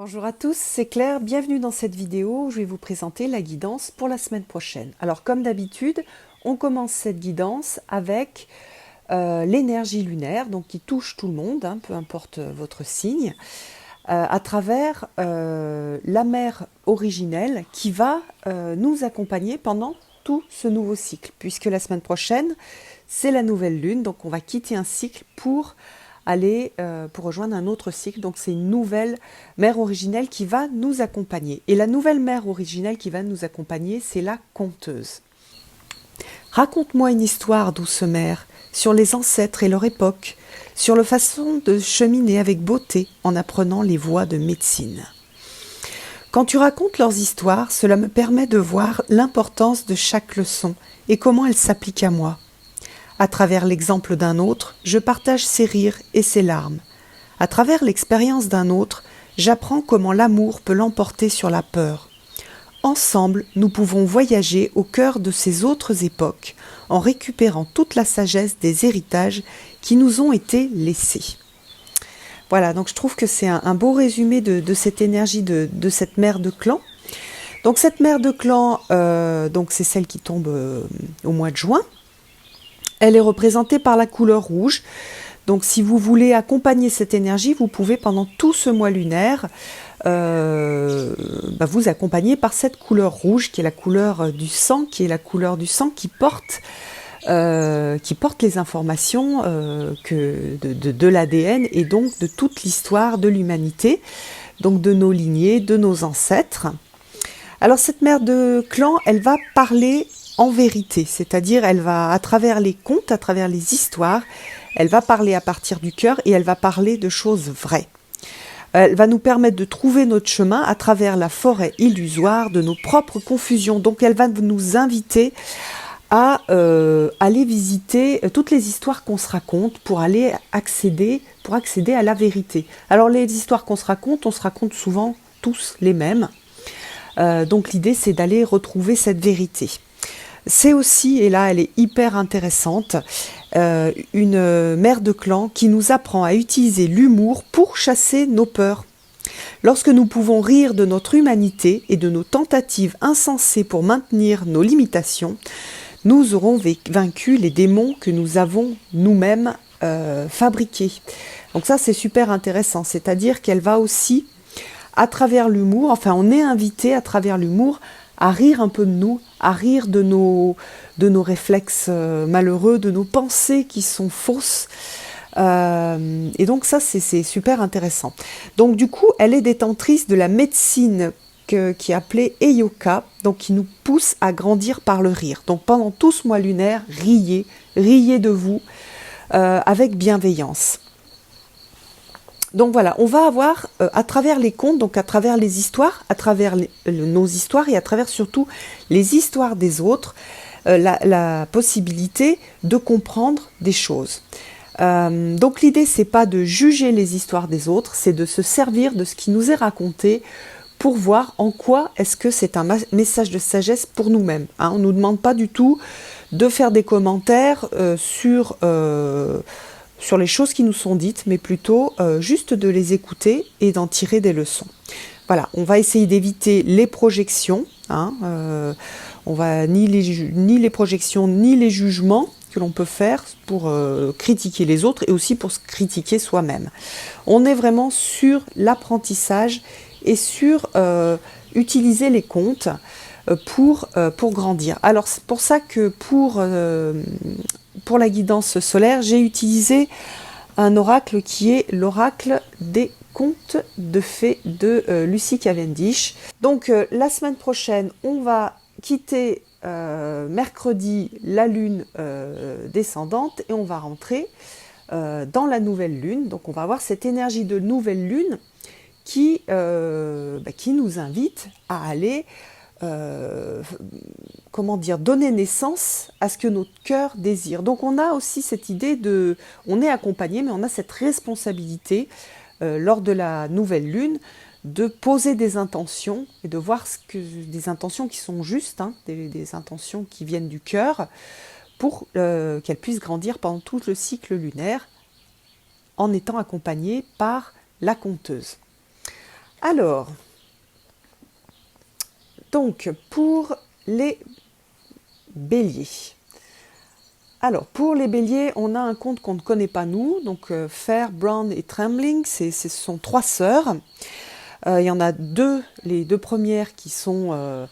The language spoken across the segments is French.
Bonjour à tous, c'est Claire, bienvenue dans cette vidéo où je vais vous présenter la guidance pour la semaine prochaine. Alors comme d'habitude, on commence cette guidance avec l'énergie lunaire, donc qui touche tout le monde, hein, peu importe votre signe, à travers la mère originelle qui va nous accompagner pendant tout ce nouveau cycle, puisque la semaine prochaine, c'est la nouvelle lune, donc on va quitter un cycle pour aller pour rejoindre un autre cycle. Donc c'est une nouvelle mère originelle qui va nous accompagner. Et la nouvelle mère originelle qui va nous accompagner, c'est la conteuse. Raconte-moi une histoire, douce mère, sur les ancêtres et leur époque, sur la façon de cheminer avec beauté en apprenant les voies de médecine. Quand tu racontes leurs histoires, cela me permet de voir l'importance de chaque leçon et comment elle s'applique à moi. À travers l'exemple d'un autre, je partage ses rires et ses larmes. À travers l'expérience d'un autre, j'apprends comment l'amour peut l'emporter sur la peur. Ensemble, nous pouvons voyager au cœur de ces autres époques, en récupérant toute la sagesse des héritages qui nous ont été laissés. Voilà, donc je trouve que c'est un beau résumé de cette énergie de cette mère de clan. Donc cette mère de clan, donc c'est celle qui tombe au mois de juin. Elle est représentée par la couleur rouge. Donc si vous voulez accompagner cette énergie, vous pouvez pendant tout ce mois lunaire vous accompagner par cette couleur rouge qui est la couleur du sang, qui porte les informations de l'ADN et donc de toute l'histoire de l'humanité, donc de nos lignées, de nos ancêtres. Alors cette mère de clan, elle va parler en vérité, c'est-à-dire elle va, à travers les contes, à travers les histoires, elle va parler à partir du cœur et elle va parler de choses vraies. Elle va nous permettre de trouver notre chemin à travers la forêt illusoire de nos propres confusions. Donc elle va nous inviter à aller visiter toutes les histoires qu'on se raconte pour accéder à la vérité. Alors les histoires qu'on se raconte, on se raconte souvent tous les mêmes. Donc l'idée c'est d'aller retrouver cette vérité. C'est aussi, et là elle est hyper intéressante, une mère de clan qui nous apprend à utiliser l'humour pour chasser nos peurs. Lorsque nous pouvons rire de notre humanité et de nos tentatives insensées pour maintenir nos limitations, nous aurons vaincu les démons que nous avons nous-mêmes fabriqués. Donc ça c'est super intéressant, c'est-à-dire qu'elle va aussi, à travers l'humour, enfin on est invité à travers l'humour à rire un peu de nous, à rire de nos réflexes malheureux, de nos pensées qui sont fausses. Et donc ça, c'est super intéressant. Donc du coup, elle est détentrice de la médecine qui est appelée Heyoka, donc qui nous pousse à grandir par le rire. Donc pendant tout ce mois lunaire, riez de vous avec bienveillance. Donc voilà, on va avoir à travers les contes, donc à travers les histoires, à travers nos histoires et à travers surtout les histoires des autres, la possibilité de comprendre des choses. Donc l'idée c'est pas de juger les histoires des autres, c'est de se servir de ce qui nous est raconté pour voir en quoi est-ce que c'est un message de sagesse pour nous-mêmes. Hein, on ne nous demande pas du tout de faire des commentaires sur les choses qui nous sont dites, mais plutôt juste de les écouter et d'en tirer des leçons. Voilà, on va essayer d'éviter les projections, hein, on va ni les projections ni les jugements que l'on peut faire pour critiquer les autres et aussi pour se critiquer soi-même. On est vraiment sur l'apprentissage et sur utiliser les contes pour grandir. Alors c'est pour ça que pour la guidance solaire, j'ai utilisé un oracle qui est l'oracle des contes de fées de Lucy Cavendish. Donc la semaine prochaine, on va quitter mercredi la lune descendante et on va rentrer dans la nouvelle lune. Donc on va avoir cette énergie de nouvelle lune qui nous invite à aller donner naissance à ce que notre cœur désire. Donc on a aussi cette idée on est accompagné, mais on a cette responsabilité lors de la nouvelle lune de poser des intentions et de voir des intentions qui sont justes, hein, des intentions qui viennent du cœur, pour qu'elles puissent grandir pendant tout le cycle lunaire en étant accompagnées par la conteuse. Alors, donc pour les béliers. Alors, pour les béliers, on a un conte qu'on ne connaît pas nous, donc Fair, Brown et Trembling, ce sont 3 sœurs. Il y en a 2, les 2 premières qui sont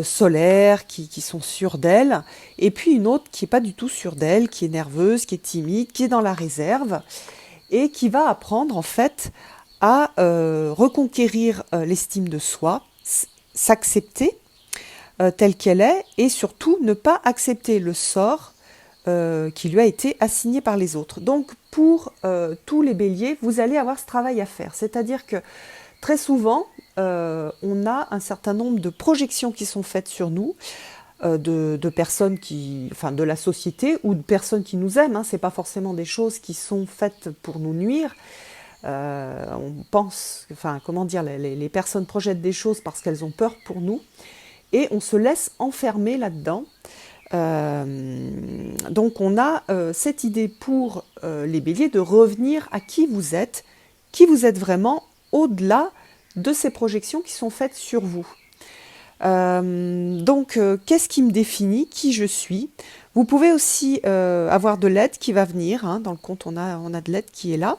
solaires, qui sont sûres d'elles, et puis une autre qui n'est pas du tout sûre d'elle, qui est nerveuse, qui est timide, qui est dans la réserve, et qui va apprendre en fait à reconquérir l'estime de soi, s'accepter telle qu'elle est, et surtout ne pas accepter le sort qui lui a été assigné par les autres. Donc pour tous les béliers, vous allez avoir ce travail à faire, c'est-à-dire que très souvent, on a un certain nombre de projections qui sont faites sur nous, de personnes enfin de la société ou de personnes qui nous aiment. Hein. C'est pas forcément des choses qui sont faites pour nous nuire. On pense, enfin comment dire, les personnes projettent des choses parce qu'elles ont peur pour nous, et on se laisse enfermer là-dedans. Donc on a cette idée pour les béliers de revenir à qui vous êtes vraiment, au-delà de ces projections qui sont faites sur vous. Donc, qu'est-ce qui me définit, qui je suis? Vous pouvez aussi avoir de l'aide qui va venir. Hein, dans le conte, on a de l'aide qui est là.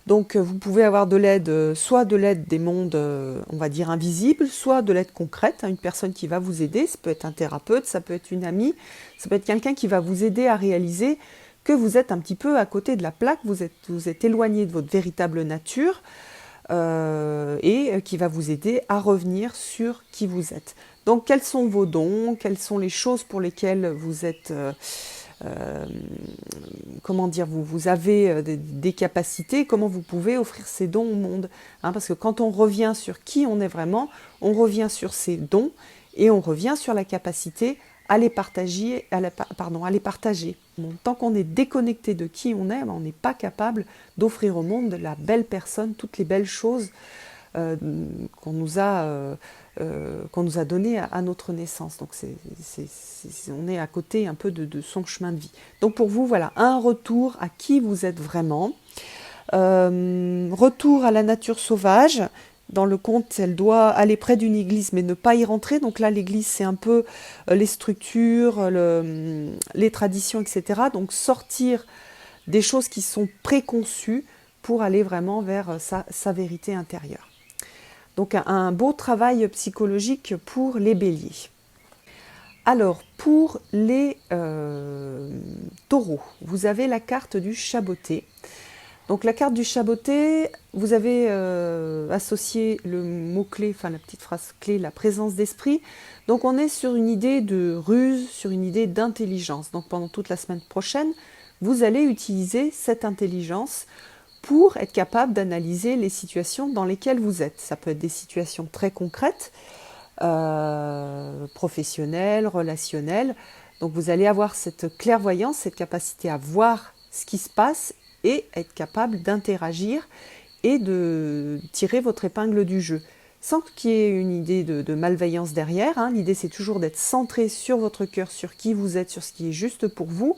Donc, vous pouvez avoir de l'aide, soit de l'aide des mondes, on va dire, invisibles, soit de l'aide concrète, hein, une personne qui va vous aider. Ça peut être un thérapeute, ça peut être une amie, ça peut être quelqu'un qui va vous aider à réaliser que vous êtes un petit peu à côté de la plaque, vous êtes éloigné de votre véritable nature, et qui va vous aider à revenir sur qui vous êtes. Donc quels sont vos dons, quelles sont les choses pour lesquelles vous êtes, comment dire, vous avez des capacités, comment vous pouvez offrir ces dons au monde. Hein, parce que quand on revient sur qui on est vraiment, on revient sur ces dons et on revient sur la capacité à les partager. Bon, tant qu'on est déconnecté de qui on est, on n'est pas capable d'offrir au monde la belle personne, toutes les belles choses qu'on nous a données à notre naissance. Donc on est à côté un peu de son chemin de vie. Donc pour vous, voilà, un retour à qui vous êtes vraiment. Retour à la nature sauvage. Dans le conte, elle doit aller près d'une église, mais ne pas y rentrer. Donc là, l'église, c'est un peu les structures, les traditions, etc. Donc sortir des choses qui sont préconçues pour aller vraiment vers sa vérité intérieure. Donc un beau travail psychologique pour les béliers. Alors, pour les taureaux, vous avez la carte du chaboté. Donc la carte du chaboté, vous avez associé le mot-clé, enfin la petite phrase clé, la présence d'esprit. Donc on est sur une idée de ruse, sur une idée d'intelligence. Donc pendant toute la semaine prochaine, vous allez utiliser cette intelligence pour être capable d'analyser les situations dans lesquelles vous êtes. Ça peut être des situations très concrètes, professionnelles, relationnelles. Donc vous allez avoir cette clairvoyance, cette capacité à voir ce qui se passe et être capable d'interagir et de tirer votre épingle du jeu. Sans qu'il y ait une idée de malveillance derrière, hein. L'idée c'est toujours d'être centré sur votre cœur, sur qui vous êtes, sur ce qui est juste pour vous,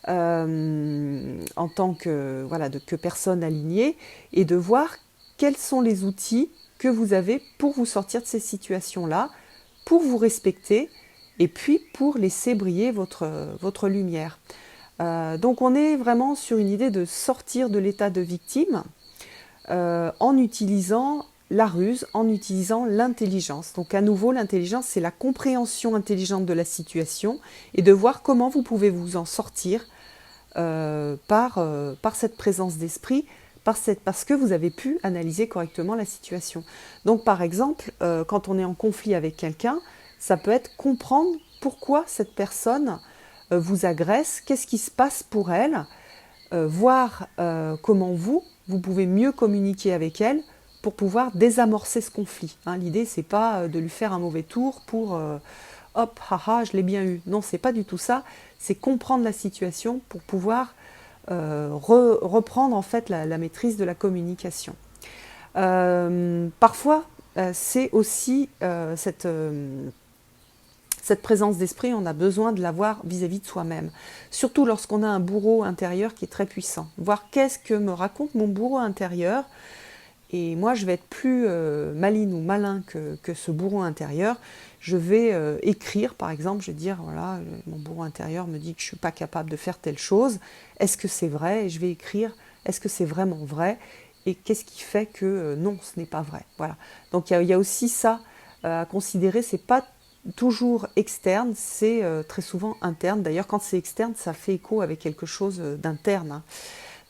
en tant que, que personne alignée, et de voir quels sont les outils que vous avez pour vous sortir de ces situations-là, pour vous respecter, et puis pour laisser briller votre lumière. Donc on est vraiment sur une idée de sortir de l'état de victime en utilisant la ruse, en utilisant l'intelligence. Donc à nouveau, l'intelligence, c'est la compréhension intelligente de la situation et de voir comment vous pouvez vous en sortir par cette présence d'esprit, parce que vous avez pu analyser correctement la situation. Donc par exemple, quand on est en conflit avec quelqu'un, ça peut être comprendre pourquoi cette personne vous agresse, qu'est-ce qui se passe pour elle, voir comment vous pouvez mieux communiquer avec elle pour pouvoir désamorcer ce conflit. Hein, l'idée, c'est pas de lui faire un mauvais tour pour hop, haha, je l'ai bien eu. Non, c'est pas du tout ça. C'est comprendre la situation pour pouvoir reprendre en fait la maîtrise de la communication. Parfois, c'est aussi cette Cette présence d'esprit, on a besoin de l'avoir vis-à-vis de soi-même. Surtout lorsqu'on a un bourreau intérieur qui est très puissant. Voir qu'est-ce que me raconte mon bourreau intérieur. Et moi, je vais être plus maline ou malin que ce bourreau intérieur. Je vais écrire, par exemple, je vais dire, voilà, mon bourreau intérieur me dit que je ne suis pas capable de faire telle chose. Est-ce que c'est vrai? Et je vais écrire, est-ce que c'est vraiment vrai? Et qu'est-ce qui fait que non, ce n'est pas vrai? Voilà. Donc il y a aussi ça à considérer. C'est pas toujours externe, c'est très souvent interne. D'ailleurs, quand c'est externe, ça fait écho avec quelque chose d'interne. Hein.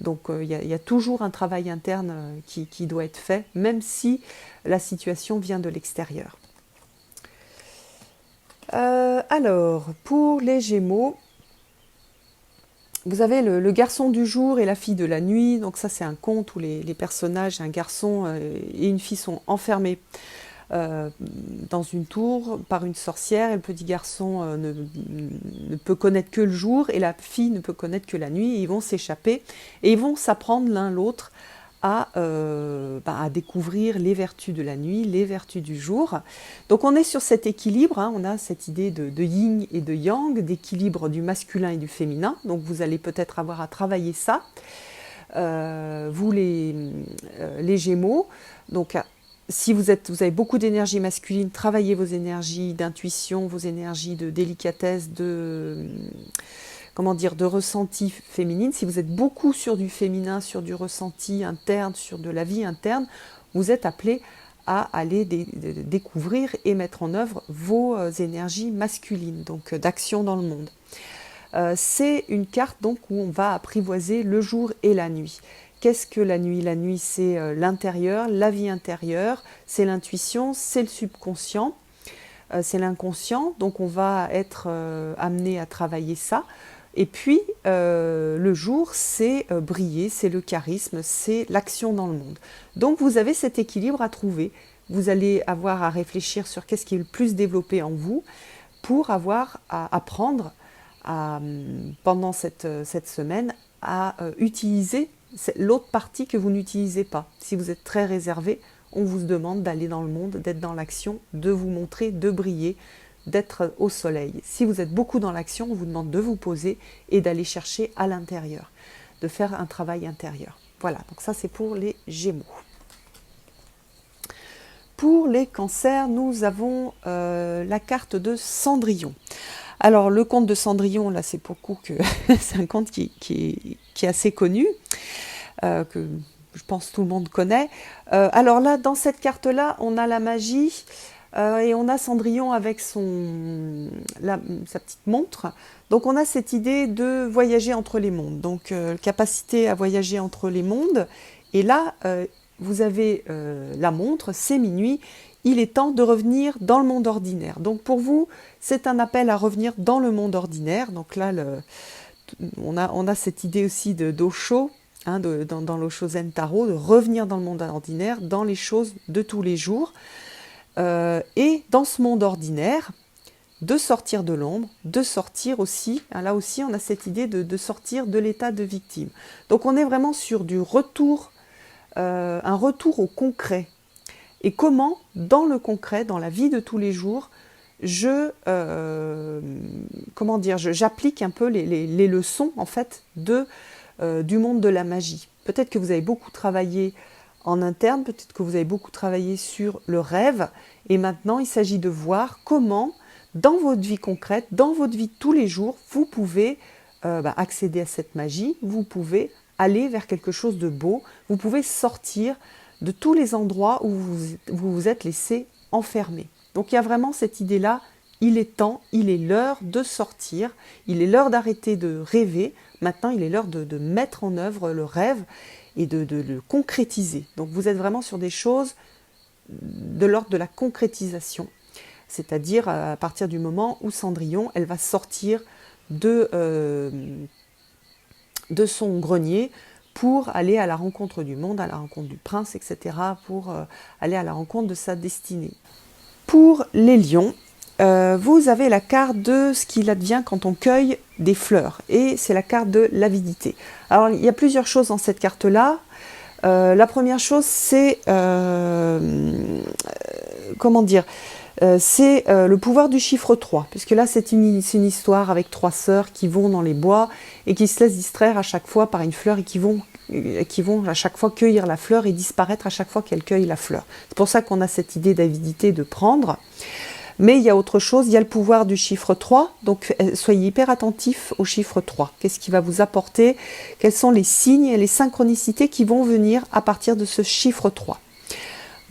Donc il y a toujours un travail interne qui doit être fait, même si la situation vient de l'extérieur. Alors, pour les Gémeaux, vous avez le garçon du jour et la fille de la nuit. Donc ça, c'est un conte où les personnages, un garçon et une fille sont enfermés dans une tour par une sorcière, et le petit garçon ne peut connaître que le jour et la fille ne peut connaître que la nuit, et ils vont s'échapper et ils vont s'apprendre l'un l'autre à découvrir les vertus de la nuit, les vertus du jour. Donc on est sur cet équilibre, hein, on a cette idée de yin et de yang, d'équilibre du masculin et du féminin, donc vous allez peut-être avoir à travailler ça, vous les Gémeaux. Donc si vous avez beaucoup d'énergie masculine, travaillez vos énergies d'intuition, vos énergies de délicatesse, de ressenti féminine. Si vous êtes beaucoup sur du féminin, sur du ressenti interne, sur de la vie interne, vous êtes appelé à aller découvrir et mettre en œuvre vos énergies masculines, donc d'action dans le monde. C'est une carte donc où on va apprivoiser le jour et la nuit. Qu'est-ce que la nuit? La nuit, c'est l'intérieur, la vie intérieure, c'est l'intuition, c'est le subconscient, c'est l'inconscient. Donc on va être amené à travailler ça. Et puis le jour, c'est briller, c'est le charisme, c'est l'action dans le monde. Donc vous avez cet équilibre à trouver. Vous allez avoir à réfléchir sur qu'est-ce qui est le plus développé en vous pour avoir à apprendre pendant cette semaine à utiliser l'autre partie que vous n'utilisez pas. Si vous êtes très réservé, on vous demande d'aller dans le monde, d'être dans l'action, de vous montrer, de briller, d'être au soleil. Si vous êtes beaucoup dans l'action, on vous demande de vous poser et d'aller chercher à l'intérieur, de faire un travail intérieur. Voilà, donc ça c'est pour les Gémeaux. Pour les Cancers, nous avons la carte de Cendrillon. Alors le conte de Cendrillon, là c'est beaucoup que c'est un conte qui est assez connu, que je pense tout le monde connaît. Alors là, dans cette carte-là, on a la magie et on a Cendrillon avec sa petite montre. Donc on a cette idée de voyager entre les mondes, donc capacité à voyager entre les mondes. Et là, vous avez la montre, c'est minuit. Il est temps de revenir dans le monde ordinaire. Donc pour vous, c'est un appel à revenir dans le monde ordinaire. Donc là, on a cette idée aussi d'Osho, hein, dans l'Osho Zen Tarot, de revenir dans le monde ordinaire, dans les choses de tous les jours. Et dans ce monde ordinaire, de sortir de l'ombre, de sortir aussi, hein, là aussi on a cette idée de sortir de l'état de victime. Donc on est vraiment sur du retour, un retour au concret. Et comment, dans le concret, dans la vie de tous les jours, j'applique un peu les leçons en fait du monde de la magie. Peut-être que vous avez beaucoup travaillé en interne, peut-être que vous avez beaucoup travaillé sur le rêve, et maintenant il s'agit de voir comment, dans votre vie concrète, dans votre vie de tous les jours, vous pouvez accéder à cette magie, vous pouvez aller vers quelque chose de beau, vous pouvez sortir de tous les endroits où vous vous êtes laissé enfermer. Donc il y a vraiment cette idée-là, il est temps, il est l'heure de sortir, il est l'heure d'arrêter de rêver, maintenant il est l'heure de mettre en œuvre le rêve et de le concrétiser. Donc vous êtes vraiment sur des choses de l'ordre de la concrétisation, c'est-à-dire à partir du moment où Cendrillon, elle va sortir de son grenier, pour aller à la rencontre du monde, à la rencontre du prince, etc., pour aller à la rencontre de sa destinée. Pour les lions, vous avez la carte de ce qu'il advient quand on cueille des fleurs, et c'est la carte de l'avidité. Alors, il y a plusieurs choses dans cette carte-là. La première chose, c'est, c'est le pouvoir du chiffre 3, puisque là c'est une histoire avec 3 sœurs qui vont dans les bois et qui se laissent distraire à chaque fois par une fleur et qui vont à chaque fois cueillir la fleur et disparaître à chaque fois qu'elles cueillent la fleur. C'est pour ça qu'on a cette idée d'avidité de prendre. Mais il y a autre chose, il y a le pouvoir du chiffre 3, donc soyez hyper attentifs au chiffre 3. Qu'est-ce qui va vous apporter? Quels sont les signes et les synchronicités qui vont venir à partir de ce chiffre 3?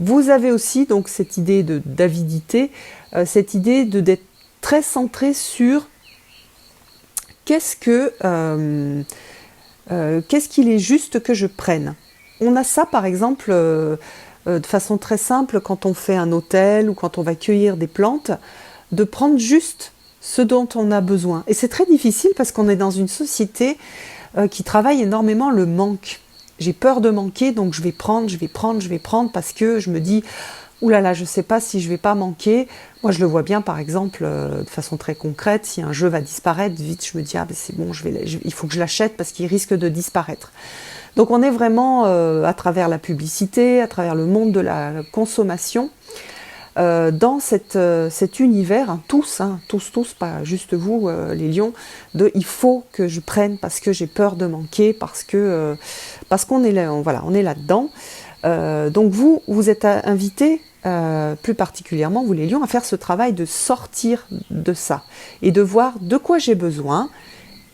Vous avez aussi donc cette idée d'avidité, cette idée d'être très centré sur qu'est-ce qu'il est juste que je prenne. On a ça par exemple de façon très simple quand on fait un hôtel ou quand on va cueillir des plantes, de prendre juste ce dont on a besoin. Et c'est très difficile parce qu'on est dans une société qui travaille énormément le manque. J'ai peur de manquer, donc je vais prendre parce que je me dis ouh là là, je ne sais pas si je ne vais pas manquer. Moi, je le vois bien, par exemple, de façon très concrète, si un jeu va disparaître, vite, je me dis ah ben c'est bon, il faut que je l'achète parce qu'il risque de disparaître. Donc, on est vraiment à travers la publicité, à travers le monde de la consommation, dans cet univers, hein, tous, pas juste vous, les lions, il faut que je prenne parce que j'ai peur de manquer, parce qu'on est là, voilà, on est là-dedans. Donc vous êtes invités, plus particulièrement vous les lions, à faire ce travail de sortir de ça et de voir de quoi j'ai besoin.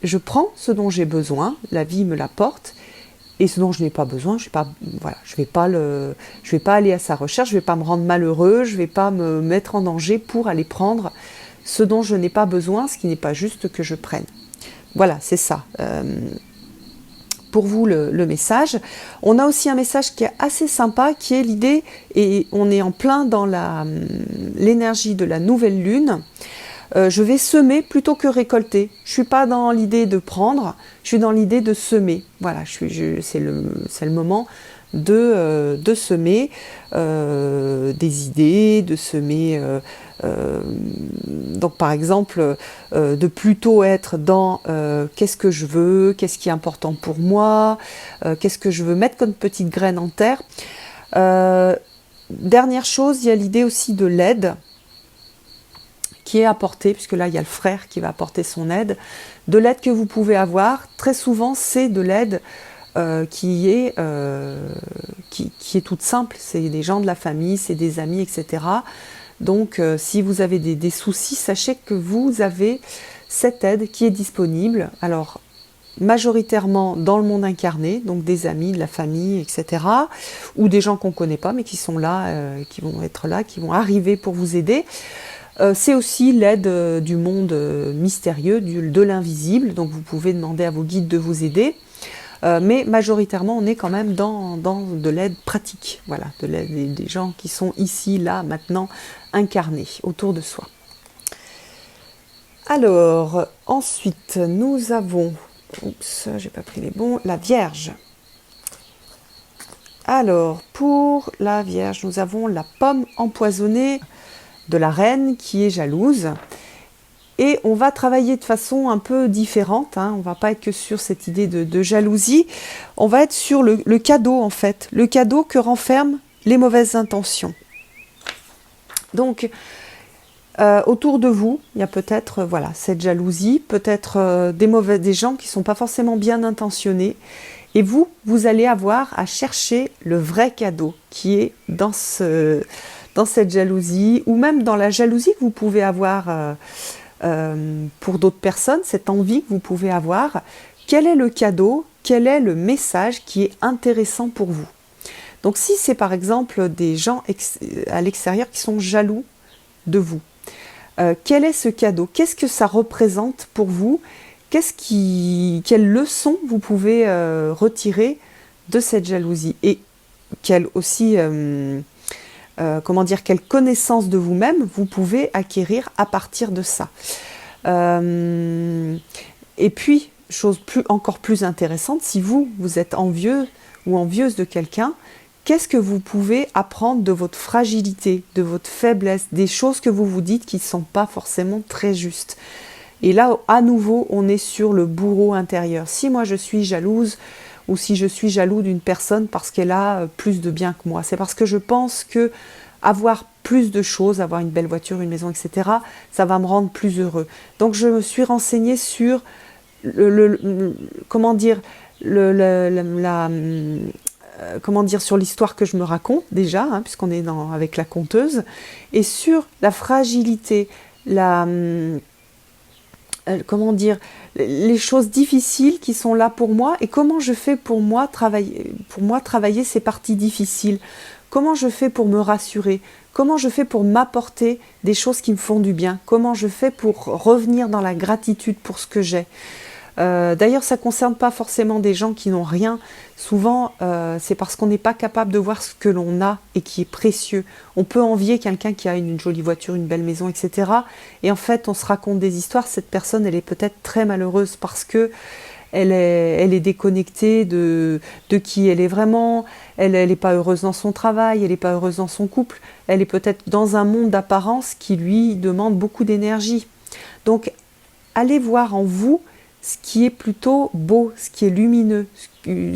Je prends ce dont j'ai besoin, la vie me l'apporte. Et ce dont je n'ai pas besoin, je vais pas aller à sa recherche, je ne vais pas me rendre malheureux, je ne vais pas me mettre en danger pour aller prendre ce dont je n'ai pas besoin, ce qui n'est pas juste que je prenne. Voilà, c'est ça. Pour vous, le message. On a aussi un message qui est assez sympa, qui est l'idée, et on est en plein dans l'énergie de la nouvelle lune. Je vais semer plutôt que récolter. Je suis pas dans l'idée de prendre, je suis dans l'idée de semer. Voilà, c'est le moment de semer des idées, de semer. Donc par exemple, de plutôt être dans qu'est-ce que je veux, qu'est-ce qui est important pour moi, qu'est-ce que je veux mettre comme petite graine en terre. Dernière chose, il y a l'idée aussi de l'aide qui est apporté, puisque là il y a le frère qui va apporter son aide, de l'aide que vous pouvez avoir. Très souvent c'est de l'aide qui est toute simple, c'est des gens de la famille, c'est des amis, etc. Donc si vous avez des soucis, sachez que vous avez cette aide qui est disponible, alors majoritairement dans le monde incarné, donc des amis, de la famille, etc. Ou des gens qu'on ne connaît pas mais qui sont là, qui vont être là, qui vont arriver pour vous aider. C'est aussi l'aide du monde mystérieux, de l'invisible, donc vous pouvez demander à vos guides de vous aider, mais majoritairement on est quand même dans de l'aide pratique, voilà, de l'aide des gens qui sont ici, là, maintenant, incarnés autour de soi. Alors, ensuite, nous avons, j'ai pas pris les bons, la Vierge. Alors, pour la Vierge, nous avons la pomme empoisonnée de la reine qui est jalouse, et on va travailler de façon un peu différente, hein. On va pas être que sur cette idée de jalousie, on va être sur le cadeau en fait, le cadeau que renferment les mauvaises intentions. Donc autour de vous, il y a peut-être cette jalousie, peut-être des gens qui sont pas forcément bien intentionnés, et vous allez avoir à chercher le vrai cadeau qui est dans cette jalousie, ou même dans la jalousie que vous pouvez avoir pour d'autres personnes, cette envie que vous pouvez avoir. Quel est le cadeau, quel est le message qui est intéressant pour vous? Donc si c'est par exemple des gens à l'extérieur qui sont jaloux de vous, quel est ce cadeau? Qu'est-ce que ça représente pour vous? Quelle leçon vous pouvez retirer de cette jalousie? Et quelle connaissance de vous-même vous pouvez acquérir à partir de ça. Et puis, chose encore plus intéressante, si vous êtes envieux ou envieuse de quelqu'un, qu'est-ce que vous pouvez apprendre de votre fragilité, de votre faiblesse, des choses que vous vous dites qui ne sont pas forcément très justes. Et là, à nouveau, on est sur le bourreau intérieur. Si moi je suis jalouse, ou si je suis jaloux d'une personne parce qu'elle a plus de bien que moi, c'est parce que je pense que avoir plus de choses, avoir une belle voiture, une maison, etc., ça va me rendre plus heureux. Donc je me suis renseignée sur comment dire, comment dire, sur l'histoire que je me raconte déjà, hein, puisqu'on est avec la conteuse, et sur la fragilité, comment dire, les choses difficiles qui sont là pour moi, et comment je fais pour moi travailler ces parties difficiles. Comment je fais pour me rassurer? Comment je fais pour m'apporter des choses qui me font du bien? Comment je fais pour revenir dans la gratitude pour ce que j'ai? D'ailleurs, ça ne concerne pas forcément des gens qui n'ont rien. Souvent, c'est parce qu'on n'est pas capable de voir ce que l'on a et qui est précieux. On peut envier quelqu'un qui a une jolie voiture, une belle maison, etc. Et en fait, on se raconte des histoires. Cette personne, elle est peut-être très malheureuse parce que elle est déconnectée de qui elle est vraiment. Elle n'est pas heureuse dans son travail, elle n'est pas heureuse dans son couple. Elle est peut-être dans un monde d'apparence qui lui demande beaucoup d'énergie. Donc, allez voir en vous ce qui est plutôt beau, ce qui est lumineux.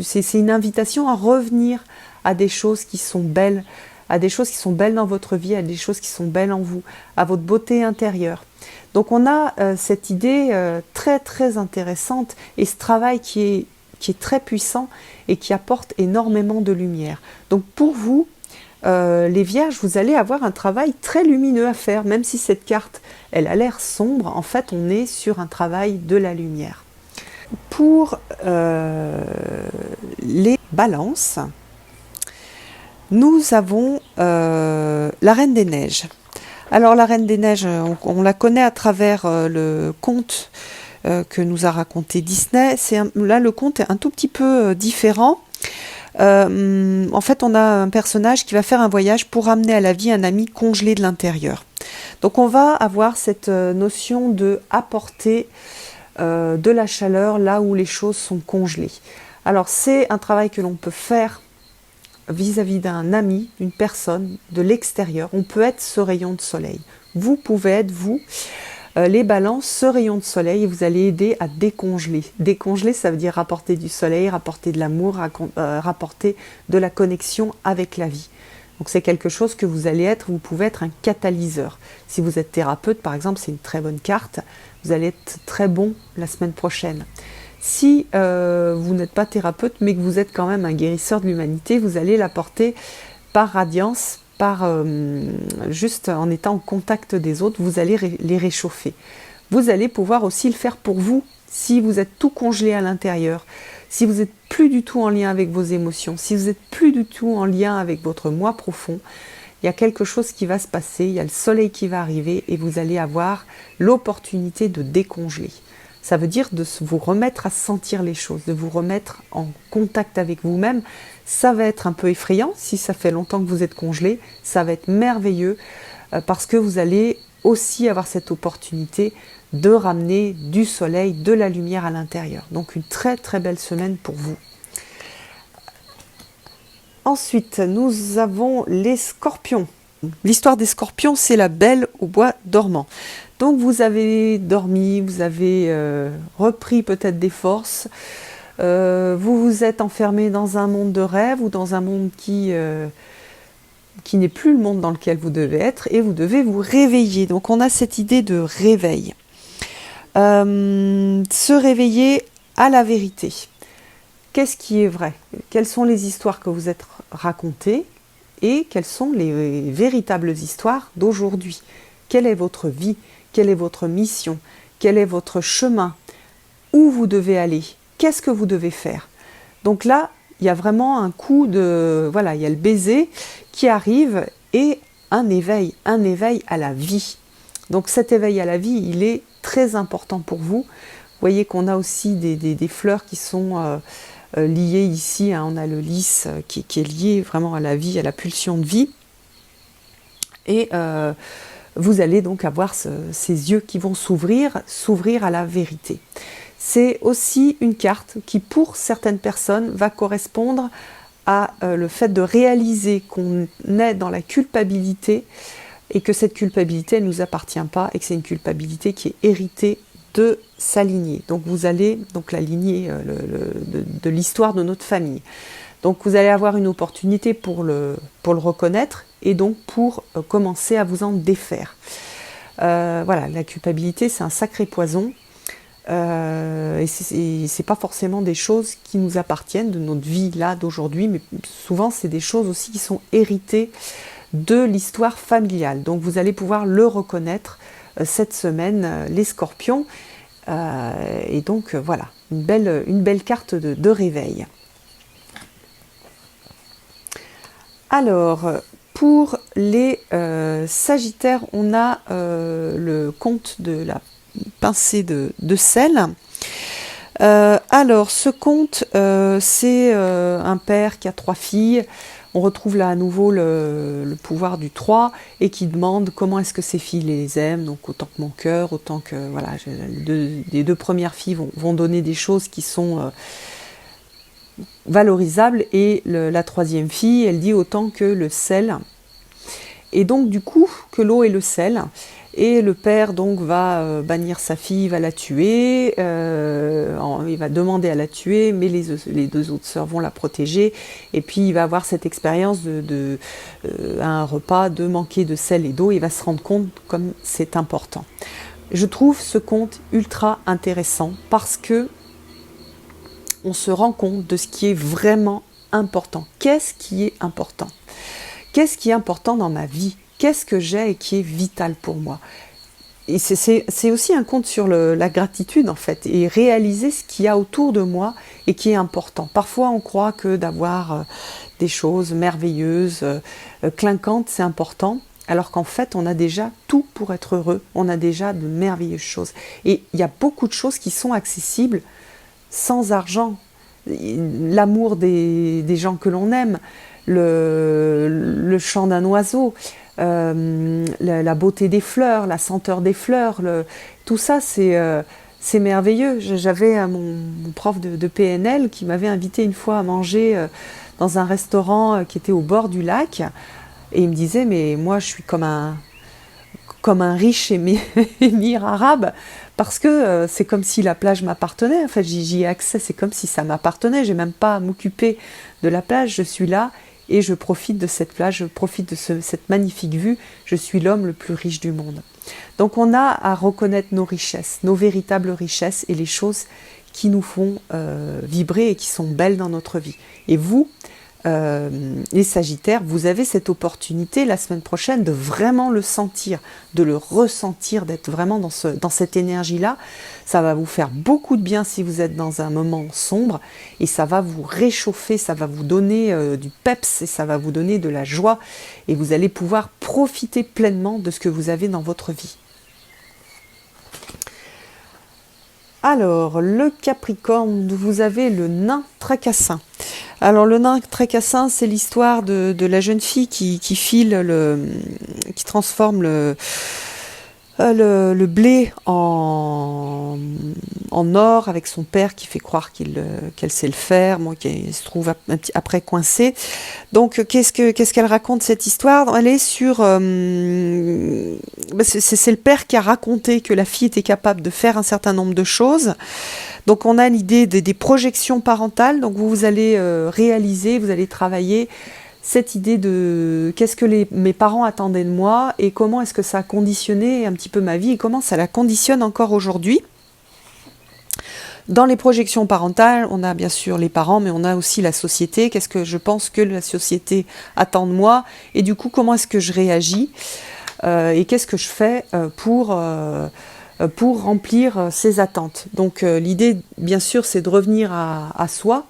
C'est une invitation à revenir à des choses qui sont belles, à des choses qui sont belles dans votre vie, à des choses qui sont belles en vous, à votre beauté intérieure. Donc on a cette idée très très intéressante et ce travail qui est très puissant et qui apporte énormément de lumière. Donc pour vous, les Vierges, vous allez avoir un travail très lumineux à faire, même si cette carte, elle a l'air sombre, en fait on est sur un travail de la lumière. Pour les Balances, nous avons la Reine des Neiges. Alors la Reine des Neiges, on la connaît à travers le conte que nous a raconté Disney. Là le conte est un tout petit peu différent. En fait, on a un personnage qui va faire un voyage pour ramener à la vie un ami congelé de l'intérieur. Donc on va avoir cette notion de apporter de la chaleur là où les choses sont congelées. Alors c'est un travail que l'on peut faire vis-à-vis d'un ami, d'une personne, de l'extérieur. On peut être ce rayon de soleil. Vous pouvez être vous, les Balances, ce rayon de soleil, et vous allez aider à décongeler. Décongeler, ça veut dire rapporter du soleil, rapporter de l'amour, rapporter de la connexion avec la vie. Donc c'est quelque chose que vous allez être, vous pouvez être un catalyseur. Si vous êtes thérapeute, par exemple, c'est une très bonne carte. Vous allez être très bon la semaine prochaine. Si vous n'êtes pas thérapeute, mais que vous êtes quand même un guérisseur de l'humanité, vous allez l'apporter par radiance, juste en étant en contact des autres, vous allez les réchauffer. Vous allez pouvoir aussi le faire pour vous, si vous êtes tout congelé à l'intérieur, si vous n'êtes plus du tout en lien avec vos émotions, si vous n'êtes plus du tout en lien avec votre moi profond, il y a quelque chose qui va se passer, il y a le soleil qui va arriver et vous allez avoir l'opportunité de décongeler. Ça veut dire de vous remettre à sentir les choses, de vous remettre en contact avec vous-même. Ça va être un peu effrayant si ça fait longtemps que vous êtes congelé. Ça va être merveilleux parce que vous allez aussi avoir cette opportunité de ramener du soleil, de la lumière à l'intérieur. Donc une très très belle semaine pour vous. Ensuite, nous avons les Scorpions. L'histoire des Scorpions, c'est la Belle au bois dormant. Donc vous avez dormi, vous avez repris peut-être des forces, vous vous êtes enfermé dans un monde de rêve ou dans un monde qui n'est plus le monde dans lequel vous devez être et vous devez vous réveiller. Donc on a cette idée de réveil. Se réveiller à la vérité. Qu'est-ce qui est vrai? Quelles sont les histoires que vous êtes racontées et quelles sont les véritables histoires d'aujourd'hui? Quelle est votre vie? Quelle est votre mission? Quel est votre chemin? Où vous devez aller? Qu'est-ce que vous devez faire? Donc là, il y a vraiment un coup de... Voilà, il y a le baiser qui arrive et un éveil à la vie. Donc cet éveil à la vie, il est très important pour vous. Vous voyez qu'on a aussi des fleurs qui sont liées ici. Hein. On a le lys qui est lié vraiment à la vie, à la pulsion de vie. Et vous allez donc avoir ces yeux qui vont s'ouvrir à la vérité. C'est aussi une carte qui, pour certaines personnes, va correspondre à le fait de réaliser qu'on est dans la culpabilité et que cette culpabilité, elle ne nous appartient pas et que c'est une culpabilité qui est héritée de sa lignée. Donc vous allez, donc la lignée de l'histoire de notre famille. Donc vous allez avoir une opportunité pour le reconnaître et donc pour commencer à vous en défaire. Voilà, la culpabilité, c'est un sacré poison. Et c'est pas forcément des choses qui nous appartiennent de notre vie là d'aujourd'hui, mais souvent c'est des choses aussi qui sont héritées de l'histoire familiale. Donc vous allez pouvoir le reconnaître cette semaine, les scorpions. Et donc voilà, une belle carte de réveil. Alors, pour les Sagittaires, on a le conte de la pincée de sel. Alors, ce conte, c'est un père qui a 3 filles. On retrouve là à nouveau le pouvoir du 3 et qui demande comment est-ce que ces filles les aiment, donc autant que mon cœur, autant que voilà, les 2 premières filles vont donner des choses qui sont valorisables et la 3e fille, elle dit autant que le sel. Et donc du coup que l'eau et le sel. Et le père donc va bannir sa fille, il va la tuer, il va demander à la tuer, mais les 2 autres sœurs vont la protéger. Et puis il va avoir cette expérience à un repas de manquer de sel et d'eau. Il va se rendre compte comme c'est important. Je trouve ce conte ultra intéressant parce que on se rend compte de ce qui est vraiment important. Qu'est-ce qui est important ? Qu'est-ce qui est important dans ma vie ? Qu'est-ce que j'ai et qui est vital pour moi ? Et c'est aussi un conte sur la gratitude en fait, et réaliser ce qu'il y a autour de moi et qui est important. Parfois on croit que d'avoir des choses merveilleuses, clinquantes, c'est important, alors qu'en fait on a déjà tout pour être heureux, on a déjà de merveilleuses choses. Et il y a beaucoup de choses qui sont accessibles sans argent. L'amour des gens que l'on aime, le chant d'un oiseau, la beauté des fleurs, la senteur des fleurs, tout ça c'est merveilleux. J'avais mon prof de PNL qui m'avait invité une fois à manger dans un restaurant qui était au bord du lac et il me disait mais moi je suis comme un riche émir arabe parce que c'est comme si la plage m'appartenait. En fait j'y ai accès, c'est comme si ça m'appartenait, j'ai même pas à m'occuper de la plage, je suis là et je profite de cette plage, je profite de cette magnifique vue, je suis l'homme le plus riche du monde. Donc on a à reconnaître nos richesses, nos véritables richesses et les choses qui nous font vibrer et qui sont belles dans notre vie. Et vous, les Sagittaires, vous avez cette opportunité la semaine prochaine de vraiment le sentir, de le ressentir, d'être vraiment dans cette énergie-là. Ça va vous faire beaucoup de bien si vous êtes dans un moment sombre et ça va vous réchauffer, ça va vous donner du peps et ça va vous donner de la joie et vous allez pouvoir profiter pleinement de ce que vous avez dans votre vie. Alors, le Capricorne, vous avez le nain tracassin. Alors, le nain tracassin, c'est l'histoire de la jeune fille qui transforme le blé en or avec son père qui fait croire qu'elle sait le faire, qui se trouve après coincée. Donc qu'est-ce qu'elle raconte cette histoire ? Elle est sur c'est le père qui a raconté que la fille était capable de faire un certain nombre de choses. Donc on a l'idée des projections parentales. Donc vous allez réaliser, vous allez travailler cette idée de qu'est-ce que mes parents attendaient de moi et comment est-ce que ça a conditionné un petit peu ma vie et comment ça la conditionne encore aujourd'hui. Dans les projections parentales, on a bien sûr les parents, mais on a aussi la société. Qu'est-ce que je pense que la société attend de moi et du coup, comment est-ce que je réagis et qu'est-ce que je fais pour remplir ces attentes. Donc l'idée, bien sûr, c'est de revenir à soi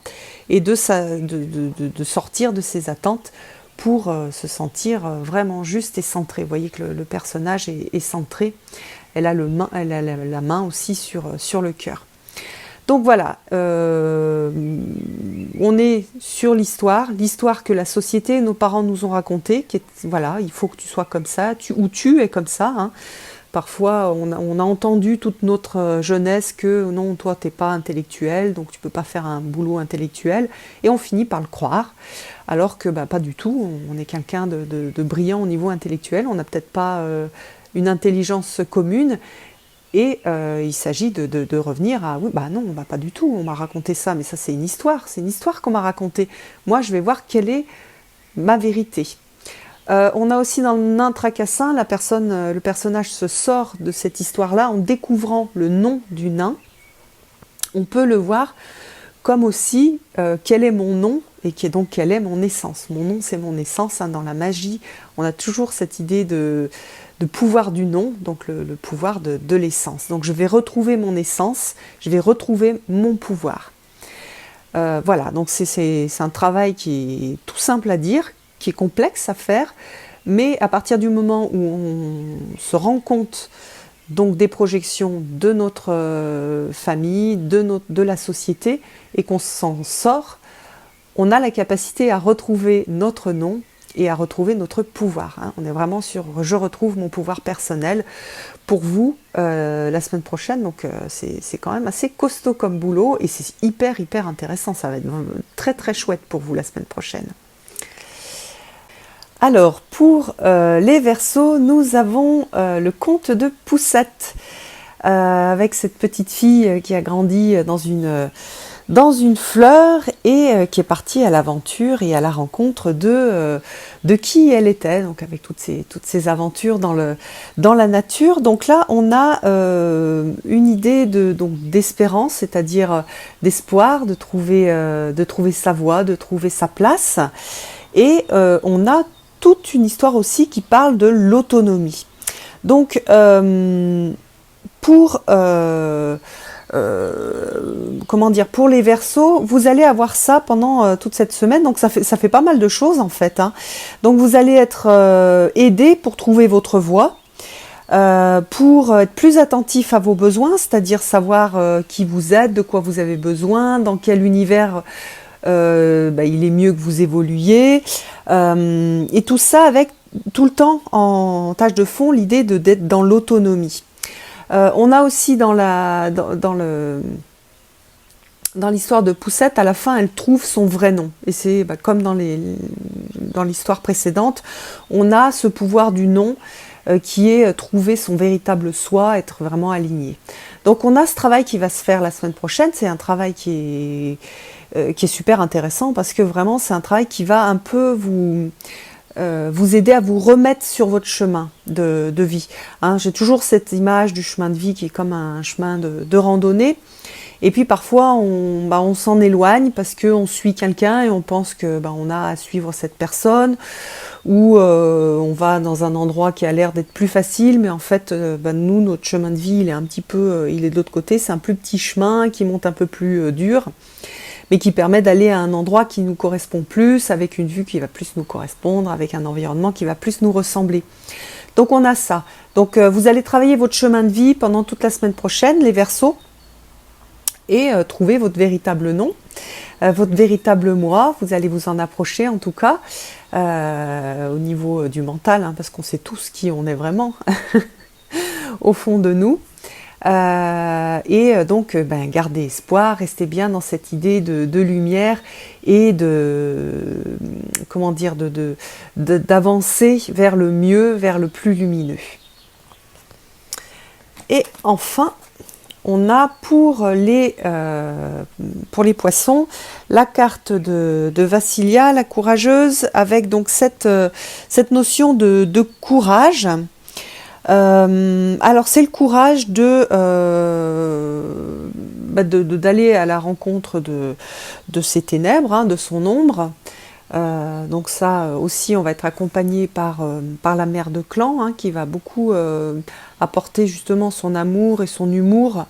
et de sortir de ces attentes pour se sentir vraiment juste et centré. Vous voyez que le personnage est centré. Elle a la main aussi sur le cœur. Donc voilà, on est sur l'histoire que la société, nos parents nous ont racontée, qui est, voilà, il faut que tu sois comme ça, tu es comme ça, hein. Parfois, on a entendu toute notre jeunesse que non, toi, t'es pas intellectuel, donc tu peux pas faire un boulot intellectuel, et on finit par le croire, alors que pas du tout, on est quelqu'un de brillant au niveau intellectuel, on n'a peut-être pas une intelligence commune, Et il s'agit de revenir à, oui, bah non, bah pas du tout, on m'a raconté ça, mais ça c'est une histoire qu'on m'a racontée. Moi, je vais voir quelle est ma vérité. On a aussi dans le nain tracassin, le personnage se sort de cette histoire-là en découvrant le nom du nain. On peut le voir comme aussi quel est mon nom et donc quelle est mon essence. Mon nom, c'est mon essence. Hein. Dans la magie, on a toujours cette idée de pouvoir du nom, donc le pouvoir de l'essence. Donc je vais retrouver mon essence, je vais retrouver mon pouvoir. Voilà, donc c'est un travail qui est tout simple à dire, qui est complexe à faire, mais à partir du moment où on se rend compte donc des projections de notre famille, de la société, et qu'on s'en sort, on a la capacité à retrouver notre nom et à retrouver notre pouvoir. Hein. On est vraiment sur « je retrouve mon pouvoir personnel » pour vous la semaine prochaine. Donc c'est quand même assez costaud comme boulot et c'est hyper intéressant. Ça va être très très chouette pour vous la semaine prochaine. Alors, pour les Verseaux, nous avons le conte de Poussette, avec cette petite fille qui a grandi dans une fleur et qui est partie à l'aventure et à la rencontre de qui elle était, donc avec toutes ces aventures dans la nature. Donc là, on a une idée d'espérance, c'est-à-dire d'espoir, de trouver sa voie, de trouver sa place. Et on a toute une histoire aussi qui parle de l'autonomie. Donc, pour les Verseaux, vous allez avoir ça pendant toute cette semaine. Donc, ça fait pas mal de choses en fait. Hein. Donc, vous allez être aidé pour trouver votre voie. Pour être plus attentif à vos besoins, c'est-à-dire savoir qui vous êtes, de quoi vous avez besoin, dans quel univers il est mieux que vous évoluiez, et tout ça avec tout le temps en tâche de fond l'idée d'être dans l'autonomie. On a aussi dans l'histoire de Poussette, à la fin, elle trouve son vrai nom. Et c'est comme dans l'histoire précédente, on a ce pouvoir du nom qui est trouver son véritable soi, être vraiment aligné. Donc on a ce travail qui va se faire la semaine prochaine. C'est un travail qui est super intéressant parce que vraiment c'est un travail qui va un peu vous aider à vous remettre sur votre chemin de vie. Hein, j'ai toujours cette image du chemin de vie qui est comme un chemin de randonnée. Et puis parfois on s'en éloigne parce qu'on suit quelqu'un et on pense que on a à suivre cette personne, ou on va dans un endroit qui a l'air d'être plus facile, mais en fait nous, notre chemin de vie il est de l'autre côté, c'est un plus petit chemin qui monte un peu plus dur, mais qui permet d'aller à un endroit qui nous correspond plus, avec une vue qui va plus nous correspondre, avec un environnement qui va plus nous ressembler. Donc on a ça. Donc vous allez travailler votre chemin de vie pendant toute la semaine prochaine, les Verseaux, et trouver votre véritable nom, votre véritable moi. Vous allez vous en approcher en tout cas, au niveau du mental, hein, parce qu'on sait tous qui on est vraiment au fond de nous. Et donc gardez espoir, restez bien dans cette idée de lumière et d'avancer vers le mieux, vers le plus lumineux. Et enfin, on a pour les poissons la carte de Vassilia, la courageuse, avec donc cette notion de courage. Alors c'est le courage d'aller à la rencontre de ces ténèbres, hein, de son ombre. Donc ça aussi, on va être accompagné par la mère de clan, hein, qui va beaucoup apporter justement son amour et son humour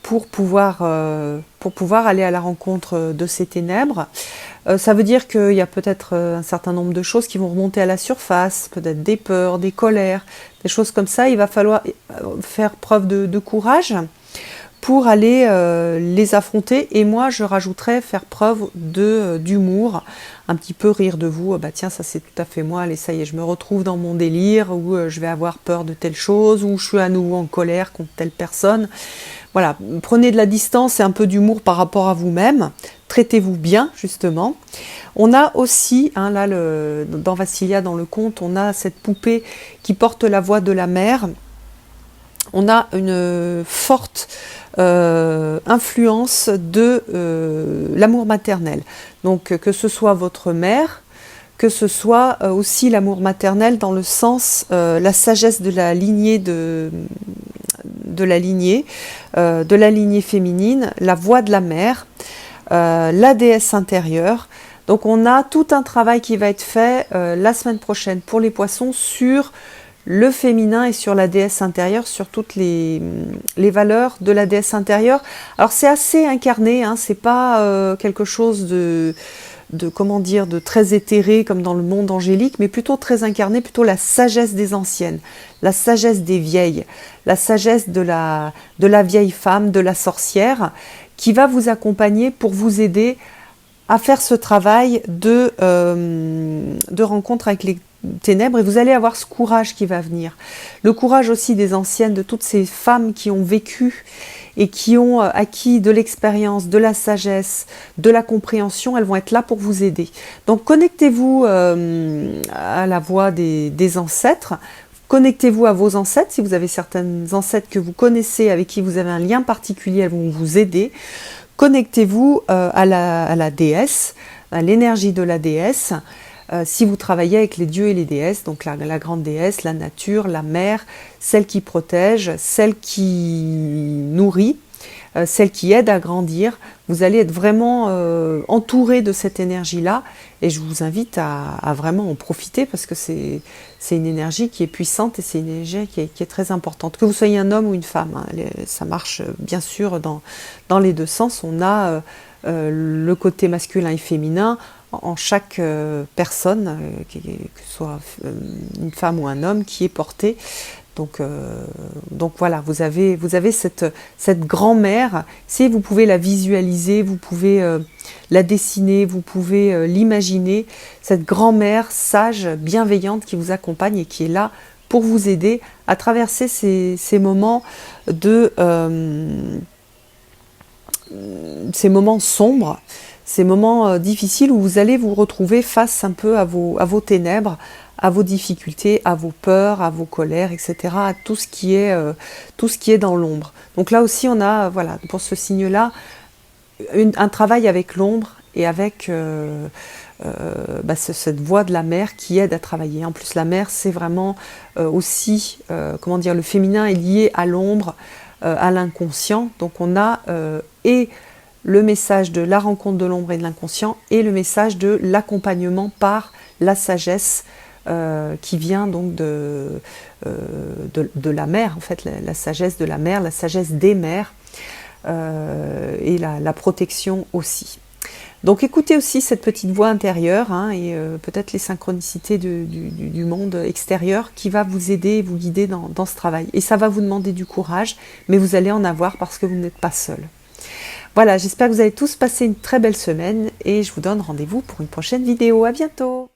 pour pouvoir aller à la rencontre de ces ténèbres. Ça veut dire qu'il y a peut-être un certain nombre de choses qui vont remonter à la surface, peut-être des peurs, des colères, des choses comme ça. Il va falloir faire preuve de courage pour aller les affronter. Et moi, je rajouterais faire preuve d'humour, un petit peu rire de vous. Tiens, ça c'est tout à fait moi, allez, ça y est, je me retrouve dans mon délire, ou je vais avoir peur de telle chose, ou je suis à nouveau en colère contre telle personne. Voilà, prenez de la distance et un peu d'humour par rapport à vous-même. Traitez-vous bien, justement. On a aussi, hein, là, dans Vassilia, dans le conte, on a cette poupée qui porte la voix de la mère. on a une forte influence de l'amour maternel. Donc que ce soit votre mère, que ce soit aussi l'amour maternel dans le sens la sagesse de la lignée de la lignée féminine, la voix de la mère, la déesse intérieure. Donc on a tout un travail qui va être fait la semaine prochaine pour les poissons sur le féminin et sur la déesse intérieure, sur toutes les valeurs de la déesse intérieure. Alors c'est assez incarné, hein, c'est pas quelque chose de comment dire, de très éthéré comme dans le monde angélique, mais plutôt très incarné, plutôt la sagesse des anciennes, la sagesse des vieilles, la sagesse de la vieille femme, de la sorcière, qui va vous accompagner pour vous aider à faire ce travail de rencontre avec les ténèbres, et vous allez avoir ce courage qui va venir. Le courage aussi des anciennes, de toutes ces femmes qui ont vécu et qui ont acquis de l'expérience, de la sagesse, de la compréhension, elles vont être là pour vous aider. Donc connectez-vous à la voix des ancêtres, connectez-vous à vos ancêtres, si vous avez certaines ancêtres que vous connaissez, avec qui vous avez un lien particulier, elles vont vous aider. Connectez-vous à la déesse, à l'énergie de la déesse, si vous travaillez avec les dieux et les déesses, donc la grande déesse, la nature, la mère, celle qui protège, celle qui nourrit, celle qui aide à grandir, vous allez être vraiment entouré de cette énergie-là, et je vous invite à vraiment en profiter, parce que c'est une énergie qui est puissante, et c'est une énergie qui est très importante. Que vous soyez un homme ou une femme, hein, ça marche bien sûr dans les deux sens. On a le côté masculin et féminin en chaque personne, que ce soit une femme ou un homme, qui est porté. Donc voilà, vous avez cette grand-mère. Si vous pouvez la visualiser, vous pouvez la dessiner, vous pouvez l'imaginer, cette grand-mère sage, bienveillante qui vous accompagne et qui est là pour vous aider à traverser ces moments ces moments sombres, ces moments difficiles où vous allez vous retrouver face un peu à vos ténèbres, à vos difficultés, à vos peurs, à vos colères, etc., à tout ce qui est dans l'ombre. Donc là aussi, on a, voilà, pour ce signe-là, un travail avec l'ombre et avec cette voix de la mère qui aide à travailler. En plus, la mère, c'est vraiment aussi, comment dire, le féminin est lié à l'ombre, à l'inconscient. Donc on a et le message de la rencontre de l'ombre et de l'inconscient, et le message de l'accompagnement par la sagesse qui vient donc de la mère, en fait, la sagesse de la mère, la sagesse des mères, et la protection aussi. Donc écoutez aussi cette petite voix intérieure, hein, et peut-être les synchronicités du monde extérieur qui va vous aider et vous guider dans ce travail. Et ça va vous demander du courage, mais vous allez en avoir parce que vous n'êtes pas seul. Voilà, j'espère que vous allez tous passer une très belle semaine et je vous donne rendez-vous pour une prochaine vidéo. À bientôt!